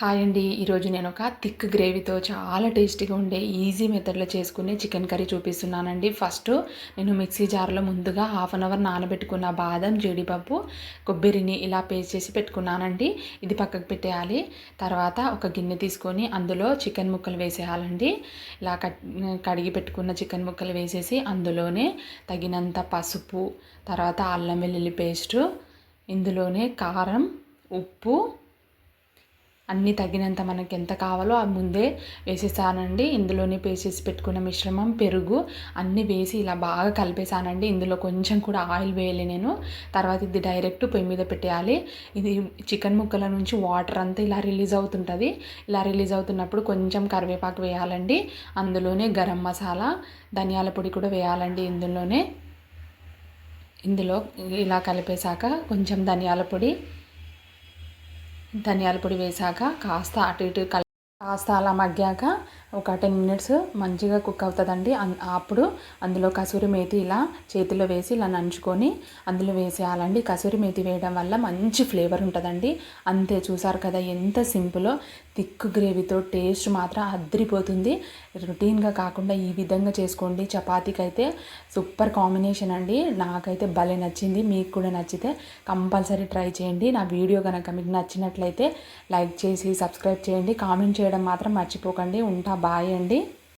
Hi అండి. ఈరోజు నేను ఒక థిక్ గ్రేవీతో చాలా టేస్టీగా ఉండే ఈజీ మెథడ్లో చేసుకునే చికెన్ కర్రీ చూపిస్తున్నానండి. ఫస్ట్ నేను మిక్సీ జార్లో ముందుగా హాఫ్ అన్ అవర్ నానబెట్టుకున్న బాదం, జీడిపప్పు, కొబ్బరిని ఇలా పేస్ట్ చేసి పెట్టుకున్నానండి. ఇది పక్కకు పెట్టేయాలి. తర్వాత ఒక గిన్నె తీసుకొని అందులో చికెన్ ముక్కలు వేసేయాలండి. ఇలా కడిగి పెట్టుకున్న చికెన్ ముక్కలు వేసేసి అందులోనే తగినంత పసుపు, తర్వాత అల్లం వెల్లుల్లి పేస్టు, ఇందులోనే కారం, ఉప్పు అన్నీ తగినంత మనకి ఎంత కావాలో అది ముందే వేసేసానండి. ఇందులోనే పేస్ట్ చేసి పెట్టుకున్న మిశ్రమం, పెరుగు అన్నీ వేసి ఇలా బాగా కలిపేసానండి. ఇందులో కొంచెం కూడా ఆయిల్ వేయలే నేను. తర్వాత ఇది డైరెక్ట్ పొయ్యి మీద పెట్టేయాలి. ఇది చికెన్ ముక్కల నుంచి వాటర్ అంతా ఇలా రిలీజ్ అవుతుంటుంది. ఇలా రిలీజ్ అవుతున్నప్పుడు కొంచెం కరివేపాకు వేయాలండి. అందులోనే గరం మసాలా, ధనియాల పొడి కూడా వేయాలండి. ఇందులో ఇలా కలిపేశాక కొంచెం ధనియాల పొడి వేశాక కాస్త అటు ఇటు కాస్త అలా మగ్గాక ఒక 10 మినిట్స్ మంచిగా కుక్ అవుతుందండి. అప్పుడు అందులో కసూరి మేతి ఇలా చేతిలో వేసి ఇలా నంచుకొని అందులో వేసేయాలండి. కసూరి మేతి వేయడం వల్ల మంచి ఫ్లేవర్ ఉంటుందండి. అంతే, చూసారు కదా ఎంత సింపులో. థిక్ గ్రేవీతో టేస్ట్ మాత్రం అద్దరిపోతుంది. రొటీన్గా కాకుండా ఈ విధంగా చేసుకోండి. చపాతీకి అయితే సూపర్ కాంబినేషన్ అండి. నాకైతే భలే నచ్చింది. మీకు కూడా నచ్చితే కంపల్సరీ ట్రై చేయండి. నా వీడియో కనుక మీకు నచ్చినట్లయితే లైక్ చేసి సబ్స్క్రైబ్ చేయండి. కామెంట్ చేయడం మాత్రం మర్చిపోకండి. ఉంటా, బాయ్ అండి.